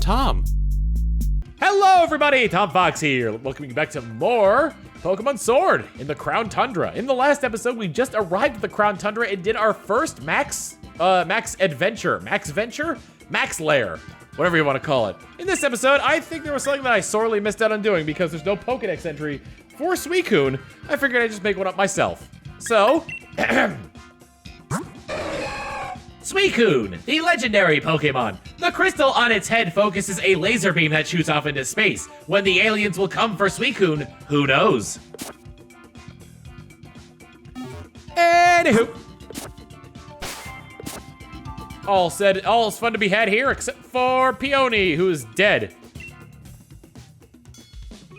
Tom. Hello everybody, Tom Fox here. Welcoming you back to more Pokemon Sword in the Crown Tundra. In the last episode, we just arrived at the Crown Tundra and did our first Max Lair, whatever you want to call it. In this episode, I think there was something that I sorely missed out on doing because there's no Pokedex entry for Suicune. I figured I'd just make one up myself. So, Suicune, the legendary Pokemon. The crystal on its head focuses a laser beam that shoots off into space. When the aliens will come for Suicune, who knows? Anywho. All's fun to be had here except for Peony, who is dead.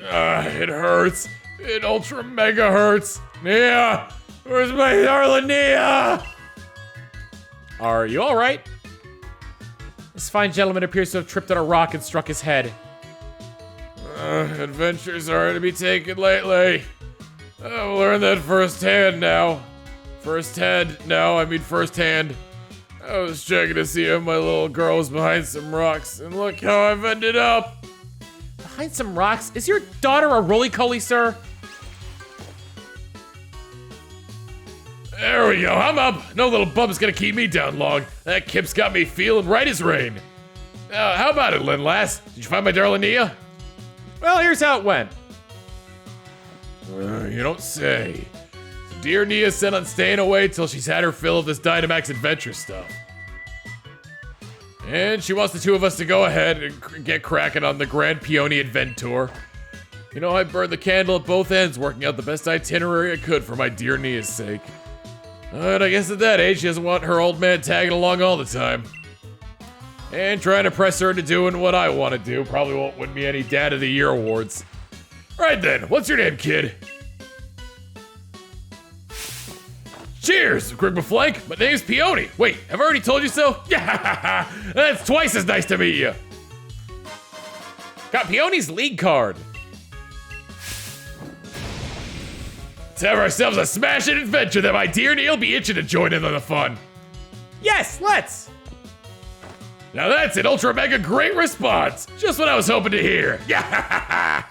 It hurts. It ultra mega hurts. Nia, where's my darling Nia? Are you all right? This fine gentleman appears to have tripped on a rock and struck his head. Adventures are to be taken lately. I've learned that firsthand now. Firsthand. I was checking to see if my little girl was behind some rocks, and look how I've ended up. Behind some rocks? Is your daughter a roly-poly, sir? There we go, I'm up. No little bump's gonna keep me down long. That kip's got me feeling right as rain. How about it, Lynn Lass? Did you find my darling Nia? Well, here's how it went. You don't say. Dear Nia set on staying away till she's had her fill of this Dynamax adventure stuff. And she wants the two of us to go ahead and get cracking on the Grand Peony Adventure. You know, I burned the candle at both ends, working out the best itinerary I could for my dear Nia's sake. And I guess at that age, she doesn't want her old man tagging along all the time. And trying to press her into doing what I want to do probably won't win me any Dad of the Year awards. Right then, what's your name, kid? Cheers, Grigma Flank. My name's Peony. Wait, have I already told you so? Yeah, that's twice as nice to meet you. Got Peony's league card. Let's have ourselves a smashing adventure that my dear Neil be itching to join in on the fun. Yes, let's. Now that's an ultra mega great response. Just what I was hoping to hear. Yeah.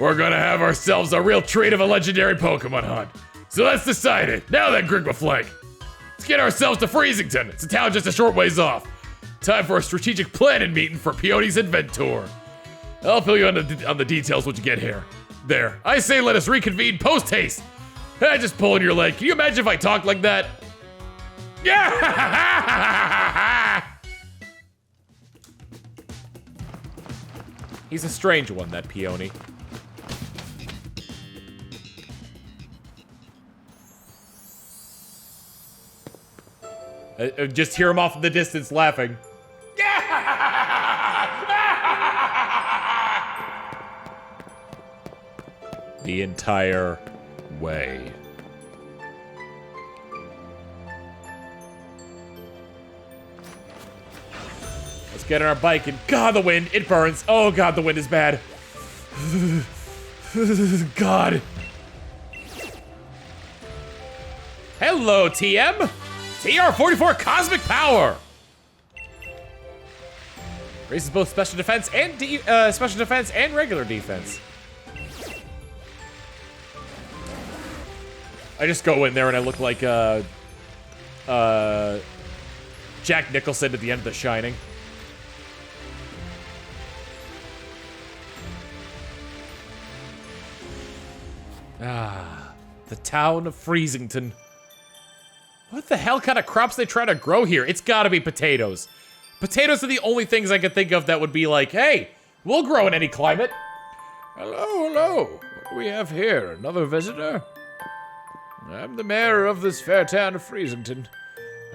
We're gonna have ourselves a real treat of a legendary Pokemon hunt. So that's decided. Now then, Grigma Flank. Let's get ourselves to Freezington. It's a town just a short ways off. Time for a strategic planning meeting for Peony's Adventure. I'll fill you on the details once you get here. There. I say let us reconvene post-haste. Just pulling your leg. Can you imagine if I talked like that? Yeah! He's a strange one, that Peony. Just hear him off in the distance laughing. The entire way. Let's get on our bike and God, the wind, it burns. Oh God, the wind is bad. God. Hello, TM. TR-44 Cosmic Power! Raises both special defense and regular defense. I just go in there and I look like Jack Nicholson at the end of The Shining. The town of Freezington. What the hell kind of crops they try to grow here? It's gotta be potatoes. Potatoes are the only things I could think of that would be like, hey, we'll grow in any climate. Hello. What do we have here? Another visitor? I'm the mayor of this fair town of Freezington.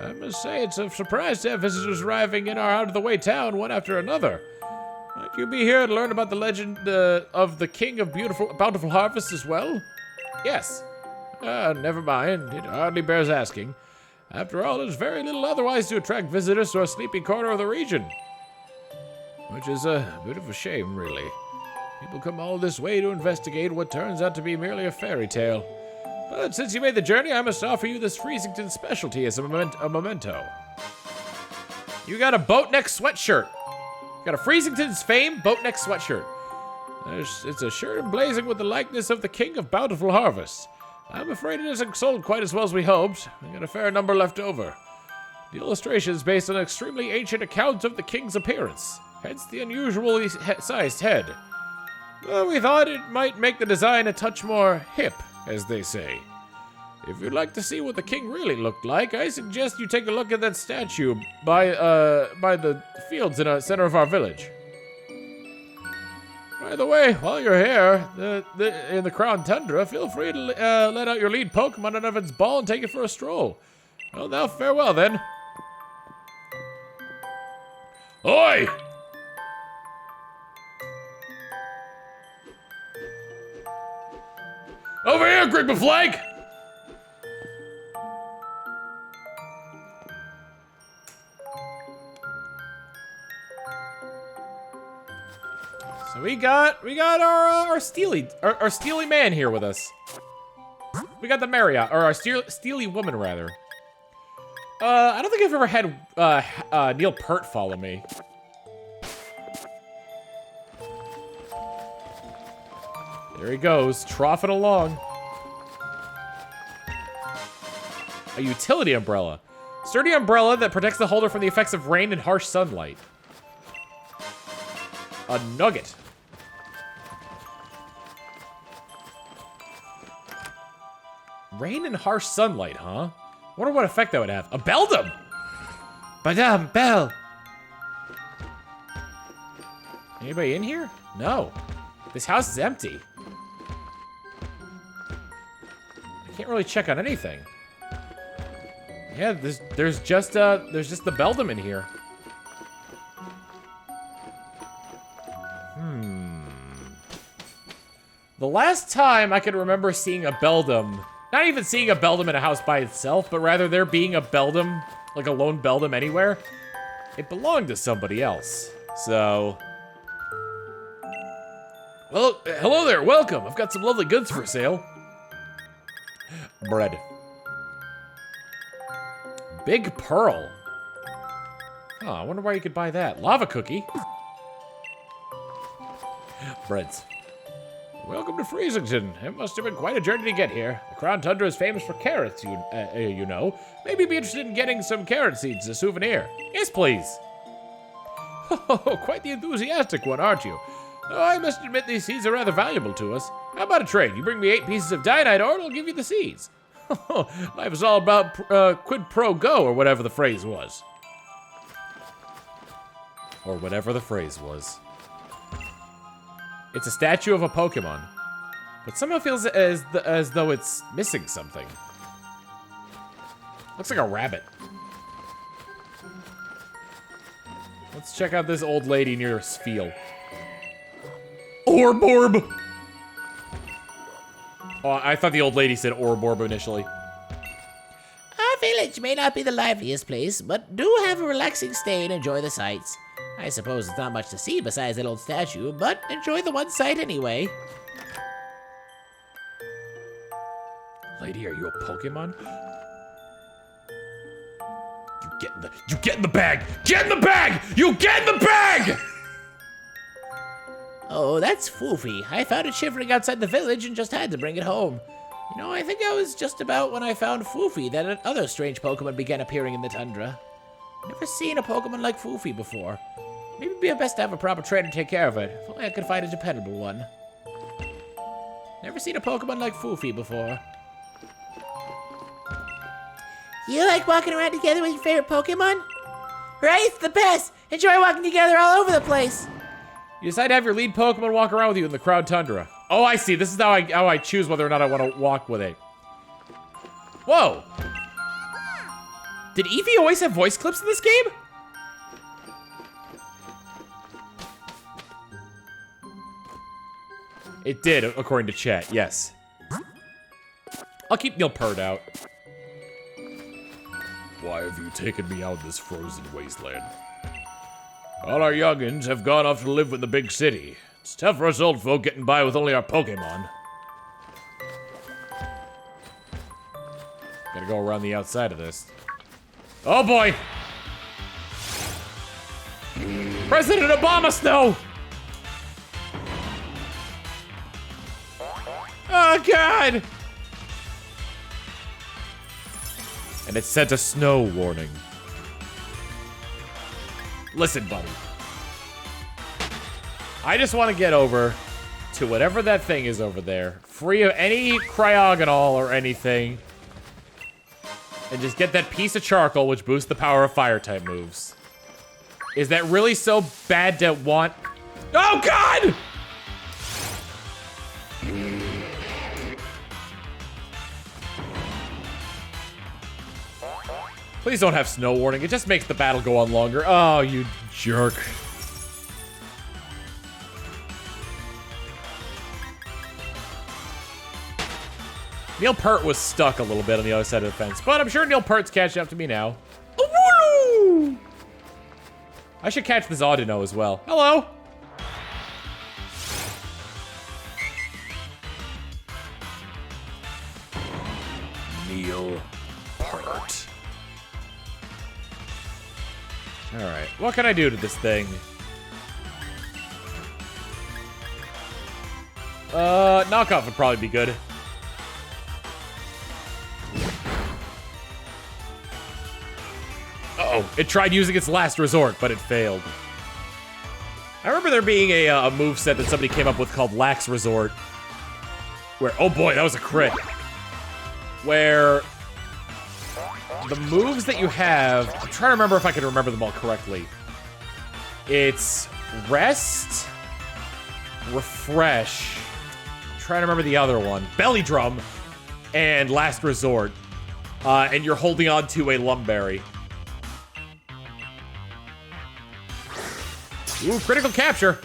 I must say it's a surprise to have visitors arriving in our out-of-the-way town one after another. Might you be here to learn about the legend of the King of Bountiful Harvest as well? Yes. Never mind. It hardly bears asking. After all, there's very little otherwise to attract visitors to our sleepy corner of the region. Which is a bit of a shame, really. People come all this way to investigate what turns out to be merely a fairy tale. But since you made the journey, I must offer you this Freezington specialty as a memento. You got a boat neck sweatshirt. You got a Freezington's fame boat neck sweatshirt. It's a shirt emblazoned with the likeness of the king of Bountiful Harvest. I'm afraid it isn't sold quite as well as we hoped. We got a fair number left over. The illustration is based on an extremely ancient account of the king's appearance, hence the unusually sized head. Well, we thought it might make the design a touch more hip, as they say. If you'd like to see what the king really looked like, I suggest you take a look at that statue by the fields in the center of our village. By the way, while you're here, in the Crown Tundra, feel free to let out your lead Pokemon out of its ball and take it for a stroll. Well, now, farewell, then. Oi! Over here, Grigmaflake! So we got our steely man here with us. We got the Marriott, or our steely woman rather. I don't think I've ever had Neil Peart follow me. There he goes, troughing along. A utility umbrella. Sturdy umbrella that protects the holder from the effects of rain and harsh sunlight. A nugget. Rain and harsh sunlight, huh? Wonder what effect that would have. A Beldum! Badam, bell! Anybody in here? No. This house is empty. I can't really check on anything. Yeah, there's just the Beldum in here. The last time I could remember seeing a Beldum, not even seeing a Beldum in a house by itself, but rather there being a Beldum, like a lone Beldum anywhere, it belonged to somebody else. So, well, hello there, welcome. I've got some lovely goods for sale. Bread. Big Pearl. Oh, I wonder why you could buy that. Lava cookie. Breads. Welcome to Freezington. It must have been quite a journey to get here. The Crown Tundra is famous for carrots, you know. Maybe you'd be interested in getting some carrot seeds as a souvenir. Yes, please. Oh, quite the enthusiastic one, aren't you? Oh, I must admit these seeds are rather valuable to us. How about a trade? You bring me 8 pieces of Dynite ore and I'll give you the seeds. Life is all about quid pro quo, or whatever the phrase was. Or whatever the phrase was. It's a statue of a Pokemon, but somehow feels as though it's missing something. Looks like a rabbit. Let's check out this old lady near Spheal. Orborb! Oh, I thought the old lady said Orborb initially. Our village may not be the liveliest place, but do have a relaxing stay and enjoy the sights. I suppose it's not much to see besides that old statue, but enjoy the one sight anyway. Lady, are you a Pokemon? You get in the bag! Get in the bag! You get in the bag! Oh, that's Foofy. I found it shivering outside the village and just had to bring it home. You know, I think that was just about when I found Foofy that other strange Pokemon began appearing in the tundra. Never seen a Pokemon like Foofy before. Maybe it'd be best to have a proper trainer take care of it. If only I could find a dependable one. Never seen a Pokemon like Foofy before. You like walking around together with your favorite Pokemon? Right? It's the best! Enjoy walking together all over the place! You decide to have your lead Pokemon walk around with you in the Crown Tundra. Oh, I see. This is how I choose whether or not I want to walk with it. Whoa! Did Eevee always have voice clips in this game? It did, according to chat, yes. I'll keep Neil Peart out. Why have you taken me out in this frozen wasteland? All our youngins have gone off to live in the big city. It's tough for us old folk getting by with only our Pokemon. Gotta go around the outside of this. Oh boy! President Obama snow! Oh, God! And it sent a snow warning. Listen, buddy. I just want to get over to whatever that thing is over there, free of any cryogonal or anything, and just get that piece of charcoal which boosts the power of fire-type moves. Is that really so bad to want? Oh, God! Please don't have snow warning. It just makes the battle go on longer. Oh, you jerk. Neil Peart was stuck a little bit on the other side of the fence, but I'm sure Neil Peart's catching up to me now. I should catch this Audino as well. Hello. Neil Peart. All right, what can I do to this thing? Knockoff would probably be good. Uh-oh, it tried using its last resort, but it failed. I remember there being a moveset that somebody came up with called Lax Resort. Where, oh boy, that was a crit. Where the moves that you have, I'm trying to remember if I can remember them all correctly. It's Rest, Refresh, I'm trying to remember the other one, Belly Drum, and Last Resort. And you're holding on to a Lumberry. Ooh, critical capture.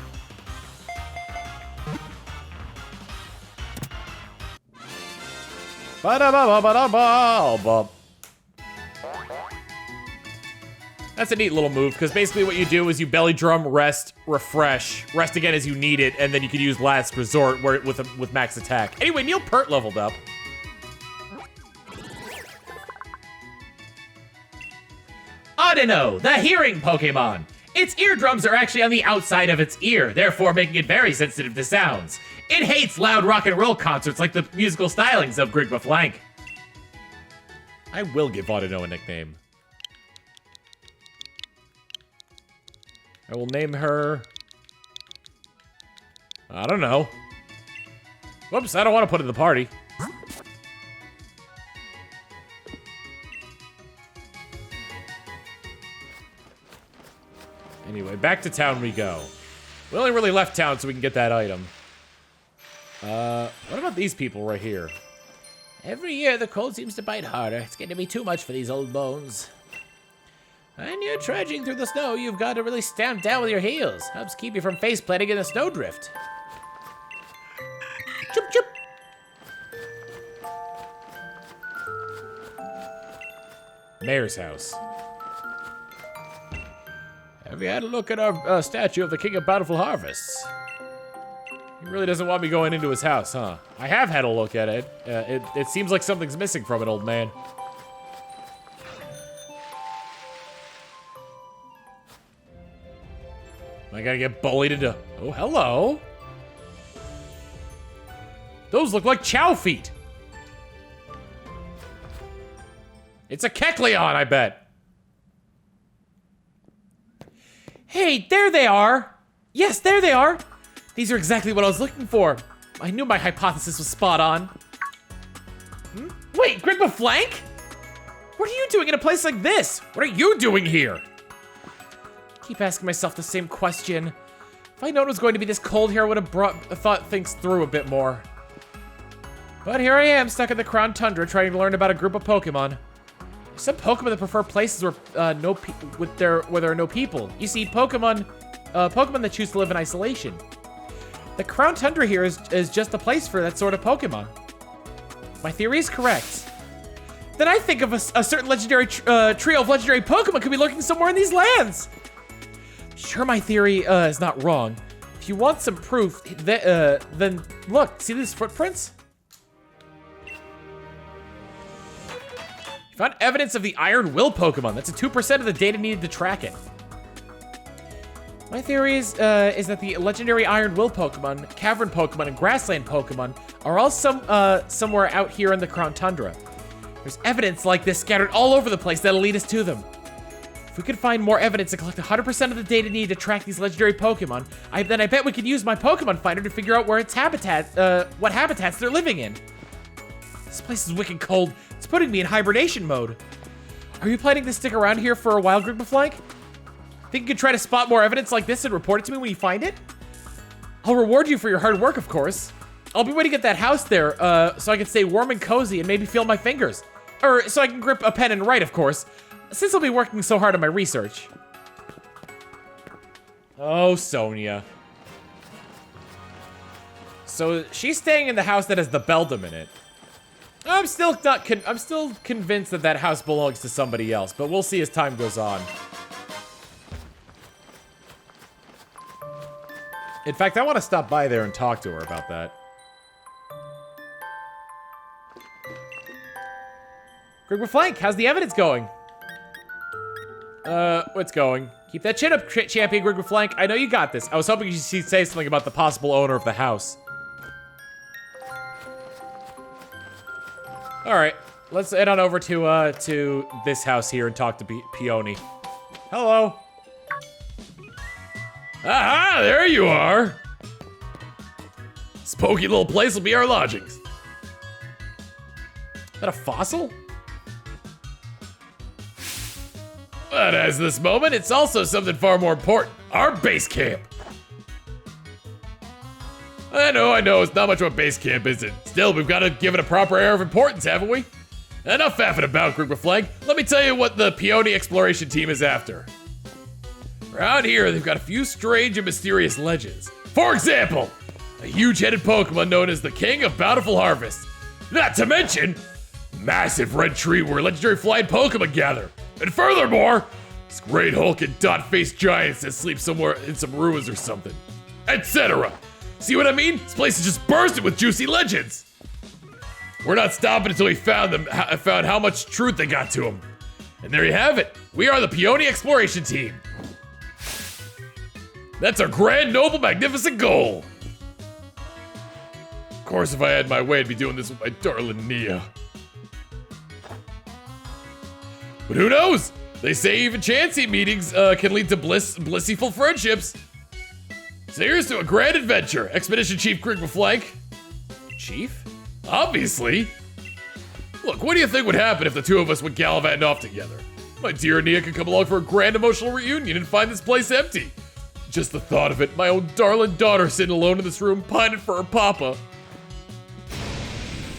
Ba-da-ba-ba-ba-da-ba. That's a neat little move, because basically what you do is you belly drum, rest, refresh, rest again as you need it, and then you can use last resort where with max attack. Anyway, Neil Peart leveled up. Audino, the hearing Pokemon. Its eardrums are actually on the outside of its ear, therefore making it very sensitive to sounds. It hates loud rock and roll concerts like the musical stylings of Grigma Flank. I will give Audino a nickname. I will name her... I don't know. Whoops, I don't want to put it in the party. Anyway, back to town we go. We only really left town so we can get that item. What about these people right here? Every year the cold seems to bite harder. It's getting to be too much for these old bones. When you're trudging through the snow, you've got to really stamp down with your heels. Helps keep you from face planting in the snowdrift. Chup chup. Mayor's house. Have you had a look at our statue of the King of Bountiful Harvests? He really doesn't want me going into his house, huh? I have had a look at it. It seems like something's missing from it, old man. I gotta get bullied into... Oh, hello. Those look like Chow feet. It's a Kecleon, I bet. Hey, there they are. Yes, there they are. These are exactly what I was looking for. I knew my hypothesis was spot on. Wait, Grigma Flank? What are you doing in a place like this? What are you doing here? Keep asking myself the same question. If I known it was going to be this cold here, I would have thought things through a bit more. But here I am, stuck in the Crown Tundra, trying to learn about a group of Pokemon. There's some Pokemon that prefer places where where there are no people. You see, Pokemon that choose to live in isolation. The Crown Tundra here is just a place for that sort of Pokemon. My theory is correct. Then I think of a certain legendary trio of legendary Pokemon could be lurking somewhere in these lands. Sure, my theory is not wrong. If you want some proof, then look, see these footprints? You found evidence of the Iron Will Pokemon. That's a 2% of the data needed to track it. My theory is that the legendary Iron Will Pokemon, Cavern Pokemon, and Grassland Pokemon are all somewhere out here in the Crown Tundra. There's evidence like this scattered all over the place that'll lead us to them. If we could find more evidence and collect 100% of the data needed to track these legendary Pokemon, then I bet we could use my Pokemon Finder to figure out where its what habitats they're living in. This place is wicked cold. It's putting me in hibernation mode. Are you planning to stick around here for a while, Grigbaflank? Think you could try to spot more evidence like this and report it to me when you find it? I'll reward you for your hard work, of course. I'll be waiting at that house there, so I can stay warm and cozy and maybe feel my fingers. Or so I can grip a pen and write, of course, since I'll be working so hard on my research. Oh, Sonia. So she's staying in the house that has the Beldam in it. I'm still convinced that that house belongs to somebody else, but we'll see as time goes on. In fact, I want to stop by there and talk to her about that. Grigbaflank, how's the evidence going? What's going? Keep that chin up, champion Grigbaflank. I know you got this. I was hoping she'd say something about the possible owner of the house. All right, let's head on over to this house here and talk to Peony. Hello. Aha, there you are. Spooky little place will be our lodgings. Is that a fossil? But as this moment, it's also something far more important. Our base camp. I know, it's not much of a base camp, is it? Still, we've got to give it a proper air of importance, haven't we? Enough faffing about, Grigbaflank. Let me tell you what the Peony exploration team is after. Around here, they've got a few strange and mysterious legends. For example, a huge-headed Pokemon known as the King of Bountiful Harvest. Not to mention, massive red tree where legendary flying Pokemon gather. And furthermore, this great hulking dot-faced giants that sleep somewhere in some ruins or something. Etc. See what I mean? This place is just bursting with juicy legends. We're not stopping until we found how much truth they got to them. And there you have it. We are the Peony Exploration Team. That's our grand, noble, magnificent goal. Of course, if I had my way, I'd be doing this with my darling Nia. But who knows? They say even chancy meetings can lead to blissful friendships. So here's to a grand adventure, Expedition Chief Grigbaflank. Chief? Obviously. Look, what do you think would happen if the two of us went gallivanting off together? My dear Nia could come along for a grand emotional reunion and find this place empty. Just the thought of it, my own darling daughter sitting alone in this room pining for her papa.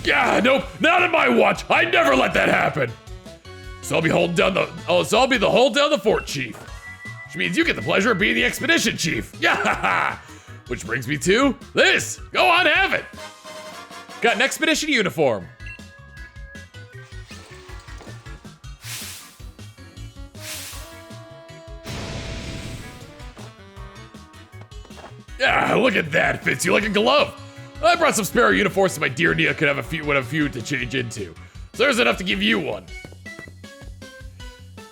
Yeah, nope, not on my watch. I never let that happen. So I'll be the hold down the fort chief. Which means you get the pleasure of being the expedition chief. Yeah. Which brings me to this. Go on, have it. Got an expedition uniform. Yeah, look at that. Fits you like a glove. I brought some spare uniforms so my dear Nia could have a few to change into. So there's enough to give you one.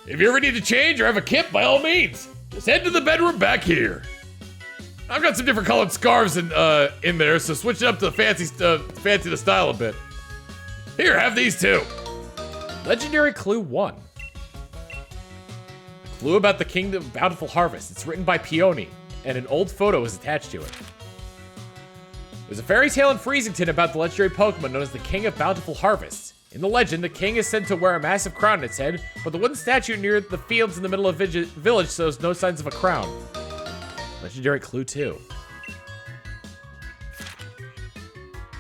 If you ever need to change or have a kip, by all means, just head to the bedroom back here. I've got some different colored scarves in there, so switch it up to fancy the style a bit. Here, have these too. Legendary Clue 1. A clue about the Kingdom of Bountiful Harvest. It's written by Peony, and an old photo is attached to it. There's a fairy tale in Freezington about the legendary Pokemon known as the King of Bountiful Harvest. In the legend, the king is said to wear a massive crown on its head, but the wooden statue near the fields in the middle of village shows no signs of a crown. Legendary Clue 2.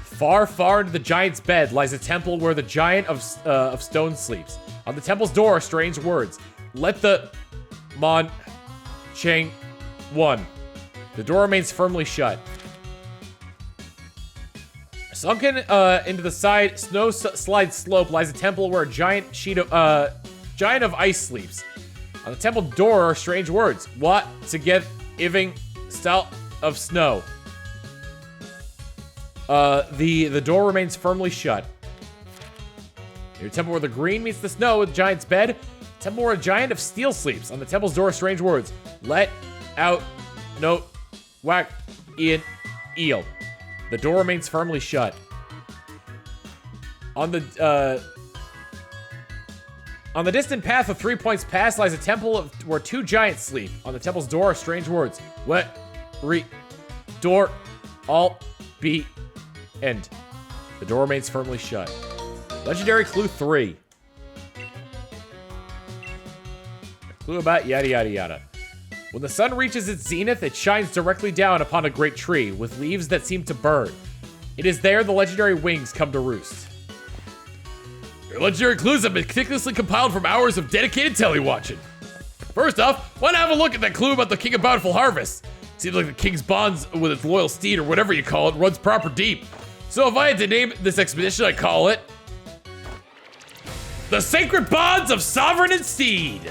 Far, far into the giant's bed lies a temple where the giant of stone sleeps. On the temple's door are strange words. Let the Mon Chang 1. The door remains firmly shut. Sunken into the side slide slope lies a temple where a giant of ice sleeps. On the temple door are strange words. What to get iving style of snow. The door remains firmly shut. Near a temple where the green meets the snow with the giant's bed. Temple where a giant of steel sleeps. On the temple's door are strange words. Let out No. Whack. Ian. Eel. The door remains firmly shut. On the distant path of 3 points past lies a temple where two giants sleep. On the temple's door are strange words. Wet. Door. Alt. Be. End. The door remains firmly shut. Legendary clue 3. Clue about yada yada yada. When the sun reaches its zenith, it shines directly down upon a great tree with leaves that seem to burn. It is there the legendary wings come to roost. Your legendary clues have been meticulously compiled from hours of dedicated telewatching. First off, why not have a look at that clue about the King of Bountiful Harvest? Seems like the king's bonds with its loyal steed, or whatever you call it, runs proper deep. So if I had to name this expedition, I'd call it The Sacred Bonds of Sovereign and Steed.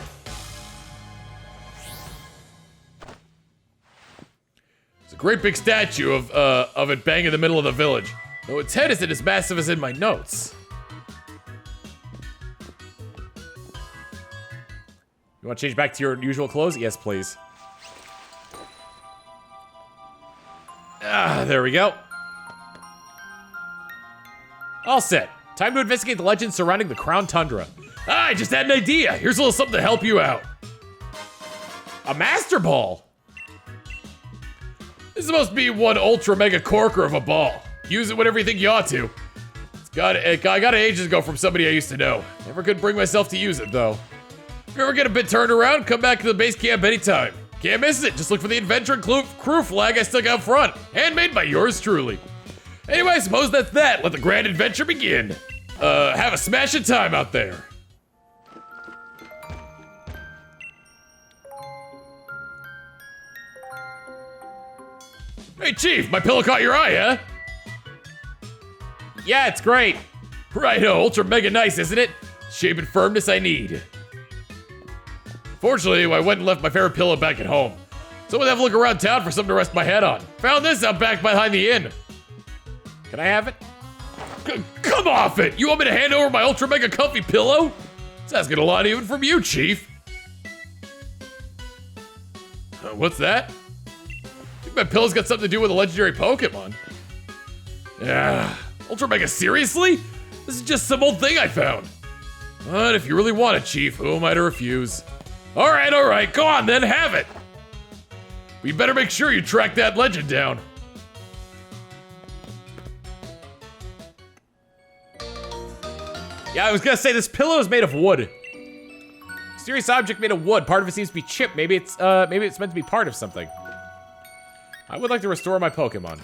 It's a great big statue of it bang in the middle of the village, though its head isn't as massive as in my notes. You want to change back to your usual clothes? Yes, please. Ah, there we go. All set. Time to investigate the legends surrounding the Crown Tundra. Ah, I just had an idea. Here's a little something to help you out. A Master Ball. This is supposed to be one ultra mega corker of a ball. Use it whenever you think you ought to. I got it ages ago from somebody I used to know. Never could bring myself to use it, though. If you ever get a bit turned around, come back to the base camp anytime. Can't miss it. Just look for the adventure and crew flag I stuck out front. Handmade by yours truly. Anyway, I suppose that's that. Let the grand adventure begin. Have a smashing time out there. Hey, Chief, my pillow caught your eye, huh? Yeah, it's great. Righto, ultra mega nice, isn't it? Shape and firmness I need. Fortunately, I went and left my favorite pillow back at home. So I went to have a look around town for something to rest my head on. Found this out back behind the inn. Can I have it? Come off it! You want me to hand over my ultra mega comfy pillow? It's asking a lot even from you, Chief. What's that? I think my pillow's got something to do with a legendary Pokemon. Yeah, ultra mega seriously? This is just some old thing I found. But if you really want it, Chief, who am I to refuse? All right, go on then, have it. But you better make sure you track that legend down. Yeah, I was gonna say this pillow is made of wood. Mysterious object made of wood. Part of it seems to be chipped. Maybe it's meant to be part of something. I would like to restore my Pokemon.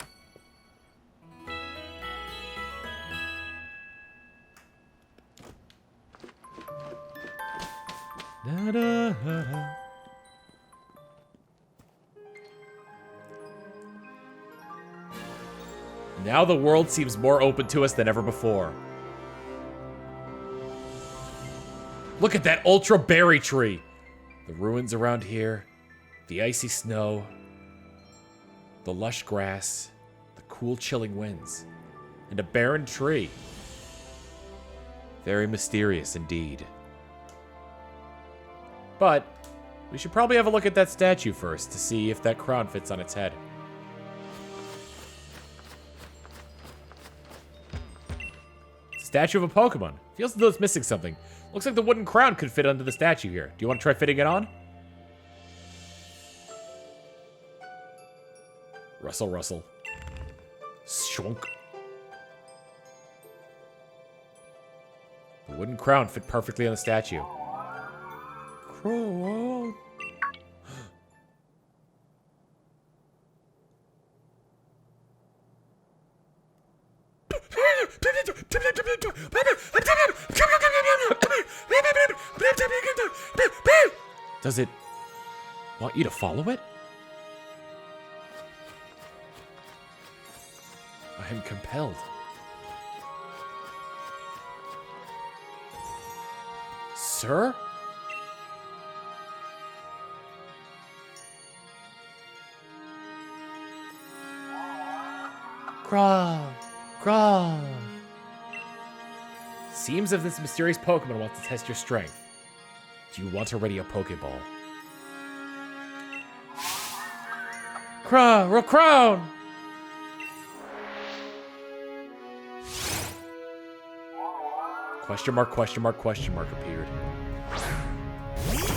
Now the world seems more open to us than ever before. Look at that ultra berry tree. The ruins around here, the icy snow, the lush grass, the cool chilling winds, and a barren tree. Very mysterious indeed. But we should probably have a look at that statue first to see if that crown fits on its head. Statue of a Pokemon. Feels as though it's missing something. Looks like the wooden crown could fit under the statue here. Do you want to try fitting it on? Rustle, rustle. Shunk. The wooden crown fit perfectly on the statue. Crown. Does it want you to follow it? I am compelled. Sir? Craw, craw. Seems as if this mysterious Pokemon wants to test your strength. Do you want to ready a Pokeball? Crown! Question mark appeared.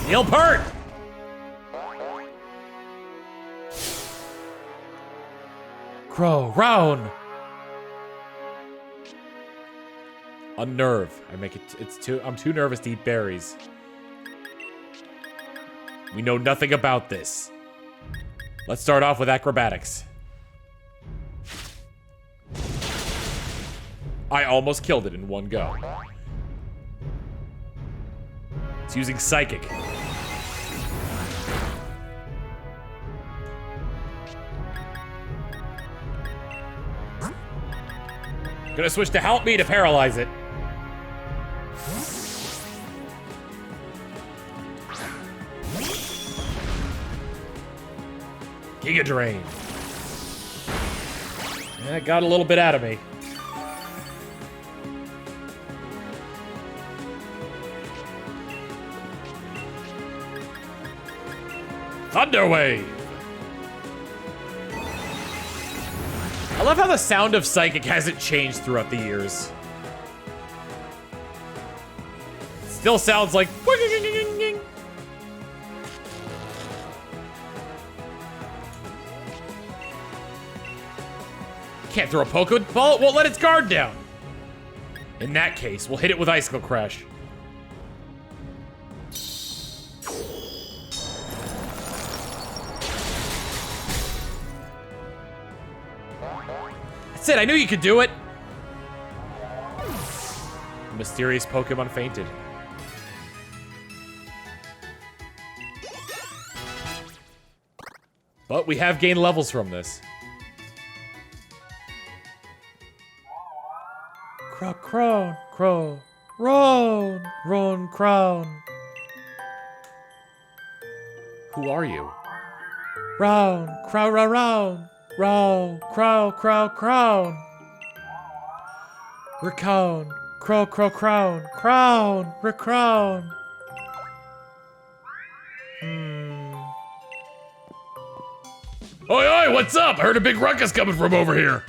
Neil Peart! Round! Unnerve. I'm too nervous to eat berries. We know nothing about this. Let's start off with acrobatics. I almost killed it in one go. It's using psychic. Gonna switch to help me to paralyze it. Giga Drain. That got a little bit out of me. Thunder Wave. I love how the sound of Psychic hasn't changed throughout the years. Still sounds like... Can't throw a Pokeball, it won't let its guard down. In that case, we'll hit it with Icicle Crash. That's it, I knew you could do it! The mysterious Pokemon fainted. But we have gained levels from this. Crown. Who are you? Crown. Crown. Oi, what's up? I heard a big ruckus coming from over here.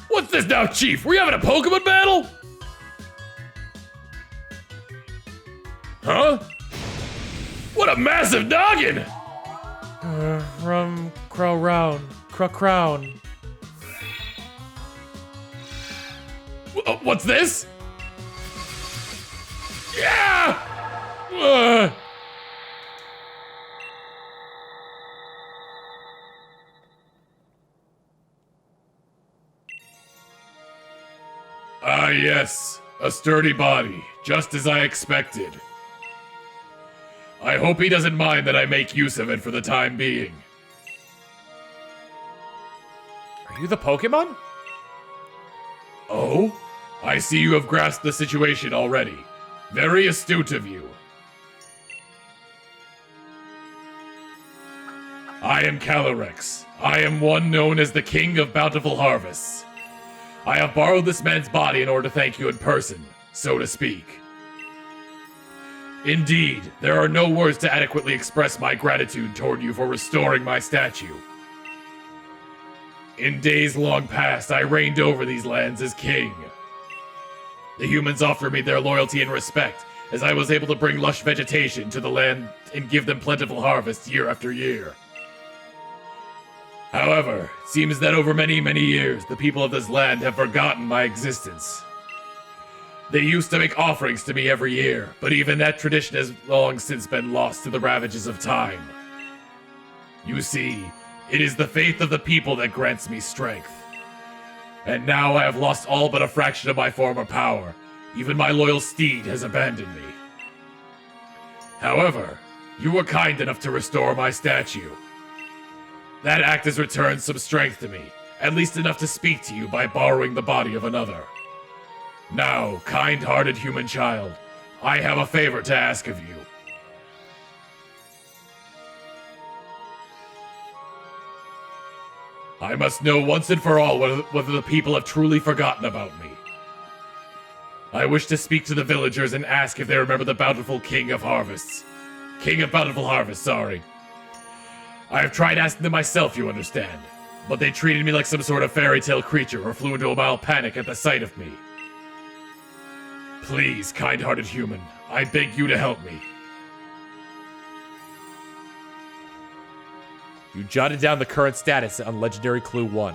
What's this now, Chief? We having a Pokemon battle? Huh? What a massive noggin! Crown. What's this? Yeah! Ah, yes. A sturdy body, just as I expected. I hope he doesn't mind that I make use of it for the time being. Are you the Pokemon? Oh? I see you have grasped the situation already. Very astute of you. I am Calyrex. I am one known as the King of Bountiful Harvests. I have borrowed this man's body in order to thank you in person, so to speak. Indeed, there are no words to adequately express my gratitude toward you for restoring my statue. In days long past, I reigned over these lands as king. The humans offered me their loyalty and respect, as I was able to bring lush vegetation to the land and give them plentiful harvests year after year. However, it seems that over many, many years, the people of this land have forgotten my existence. They used to make offerings to me every year, but even that tradition has long since been lost to the ravages of time. You see, it is the faith of the people that grants me strength. And now I have lost all but a fraction of my former power. Even my loyal steed has abandoned me. However, you were kind enough to restore my statue. That act has returned some strength to me, at least enough to speak to you by borrowing the body of another. Now, kind-hearted human child, I have a favor to ask of you. I must know once and for all whether the people have truly forgotten about me. I wish to speak to the villagers and ask if they remember the Bountiful King of Harvests. King of Bountiful Harvest, sorry. I have tried asking them myself, you understand. But they treated me like some sort of fairy tale creature or flew into a mild panic at the sight of me. Please, kind-hearted human, I beg you to help me. You jotted down the current status on Legendary Clue 1.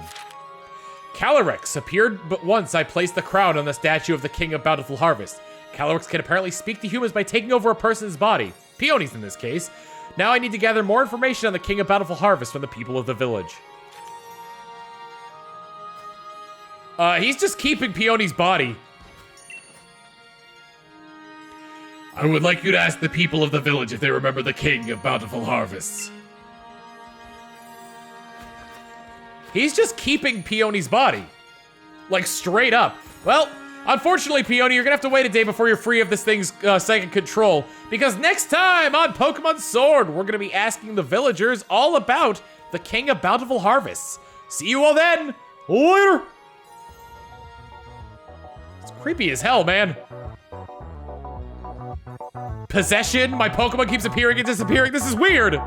Calyrex appeared but once I placed the crown on the statue of the King of Bountiful Harvest. Calyrex can apparently speak to humans by taking over a person's body. Peonies in this case. Now I need to gather more information on the King of Bountiful Harvest from the people of the village. He's just keeping Peony's body. I would like you to ask the people of the village if they remember the King of Bountiful Harvests. He's just keeping Peony's body. Like, straight up. Well, unfortunately, Peony, you're gonna have to wait a day before you're free of this thing's psychic control. Because next time on Pokemon Sword, we're gonna be asking the villagers all about the King of Bountiful Harvests. See you all then. Later. It's creepy as hell, man. Possession? My Pokemon keeps appearing and disappearing. This is weird.